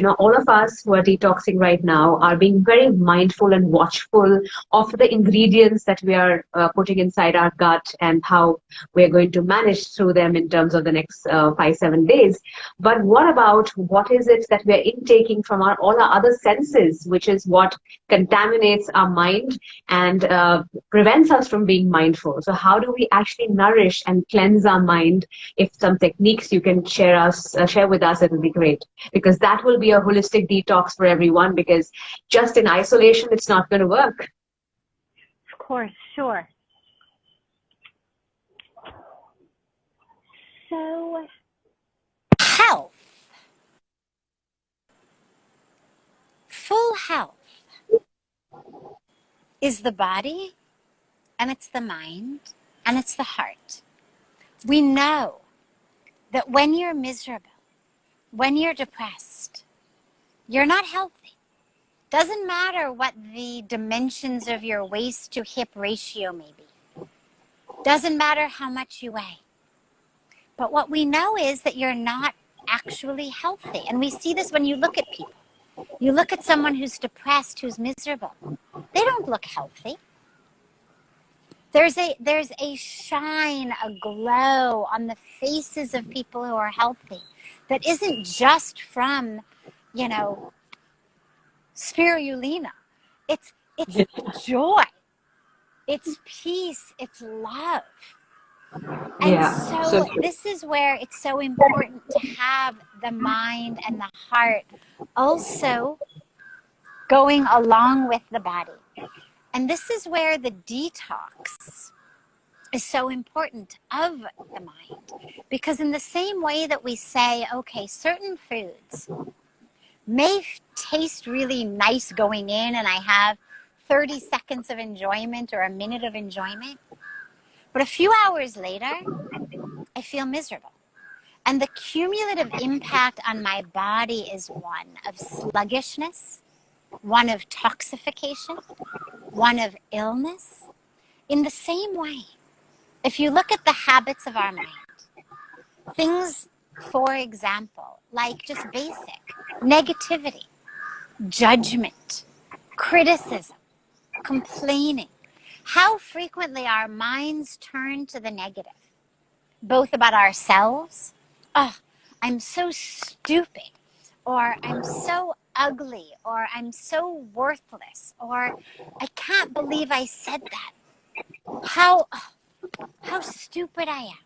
all of us who are detoxing right now are being very mindful and watchful of the ingredients that we are putting inside our gut and how we're going to manage through them in terms of the next 5 7 days. But what about what is it that we're intaking from all our other senses, which is what contaminates our mind and prevents us from being mindful? So how do we actually nourish and cleanse our mind? If some techniques you can share with us, it would be great, because that will be a holistic detox for everyone, because just in isolation it's not going to work. Of course, sure. So, health, full health, is the body, and it's the mind, and it's the heart. We know that when you're miserable, when you're depressed, you're not healthy. Doesn't matter what the dimensions of your waist to hip ratio may be. Doesn't matter how much you weigh. But what we know is that you're not actually healthy. And we see this when you look at people. You look at someone who's depressed, who's miserable. They don't look healthy. There's a shine, a glow on the faces of people who are healthy that isn't just from, spirulina. It's joy. It's peace. It's love. And so this is where it's so important to have the mind and the heart also going along with the body. And this is where the detox is so important of the mind. Because in the same way that we say, okay, certain foods may taste really nice going in and I have 30 seconds of enjoyment or a minute of enjoyment, but a few hours later, I feel miserable. And the cumulative impact on my body is one of sluggishness, one of toxification, one of illness. In the same way, if you look at the habits of our mind, things, for example, like just basic negativity, judgment, criticism, complaining, how frequently our minds turn to the negative, both about ourselves. Oh, I'm so stupid, or I'm so ugly, or I'm so worthless, or I can't believe I said that. How stupid I am.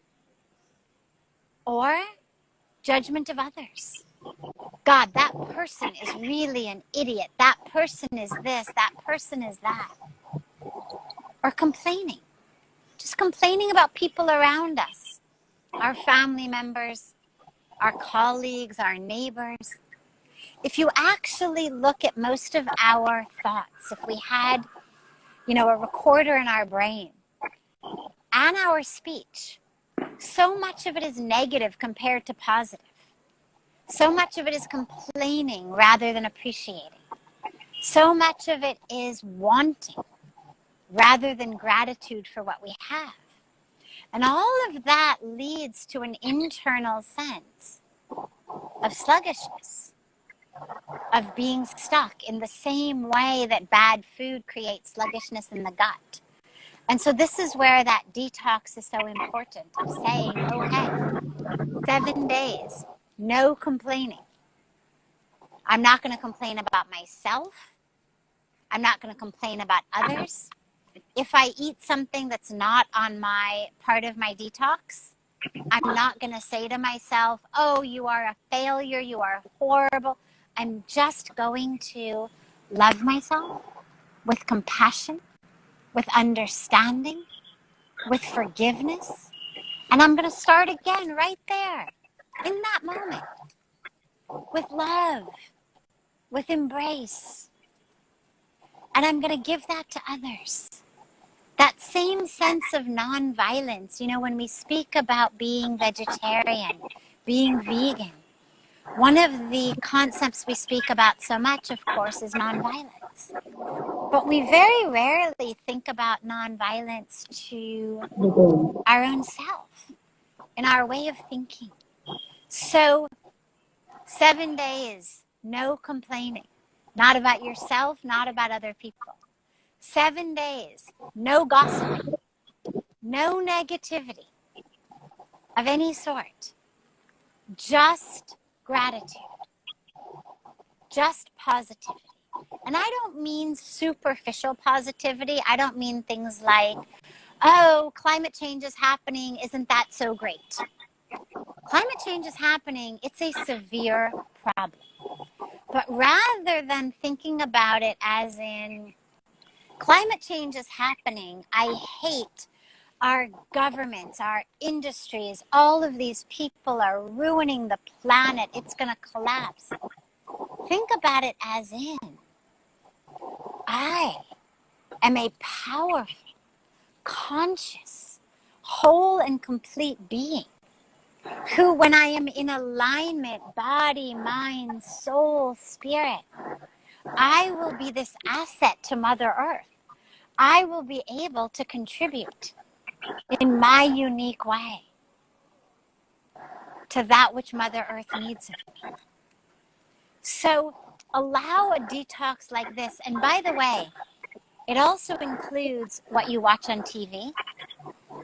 Or judgment of others. God, that person is really an idiot. That person is this, that person is that. Or complaining. Just complaining about people around us. Our family members, our colleagues, our neighbors. If you actually look at most of our thoughts, if we had, a recorder in our brain and our speech, so much of it is negative compared to positive. So much of it is complaining rather than appreciating. So much of it is wanting rather than gratitude for what we have. And all of that leads to an internal sense of sluggishness, of being stuck in the same way that bad food creates sluggishness in the gut. And so this is where that detox is so important, of saying, okay, 7 days, no complaining. I'm not going to complain about myself. I'm not going to complain about others. If I eat something that's not on my part of my detox, I'm not going to say to myself, oh, you are a failure, you are horrible. I'm just going to love myself with compassion, with understanding, with forgiveness. And I'm going to start again right there, in that moment, with love, with embrace. And I'm going to give that to others. That same sense of nonviolence, when we speak about being vegetarian, being vegan, one of the concepts we speak about so much, of course, is nonviolence. But we very rarely think about nonviolence to our own self and our way of thinking. So 7 days no complaining. Not about yourself, not about other people. 7 days, no gossiping, no negativity of any sort. Just gratitude, just positivity. And I don't mean superficial positivity. I don't mean things like, oh, climate change is happening. Isn't that so great? Climate change is happening. It's a severe problem. But rather than thinking about it as in climate change is happening, I hate our governments, our industries, all of these people are ruining the planet. It's going to collapse. Think about it as in, I am a powerful, conscious, whole and complete being who, when I am in alignment, body, mind, soul, spirit, I will be this asset to Mother Earth. I will be able to contribute in my unique way to that which Mother Earth needs of me. So allow a detox like this. And by the way, it also includes what you watch on TV.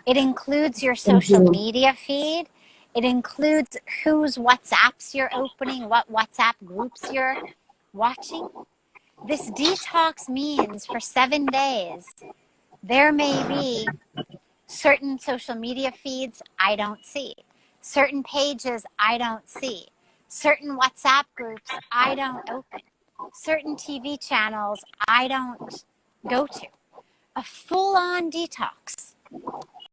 It includes your social media feed. It includes whose WhatsApps you're opening, what WhatsApp groups you're watching. This detox means for 7 days, there may be certain social media feeds I don't see, certain pages I don't see, certain WhatsApp groups I don't open, certain TV channels I don't go to. A full-on detox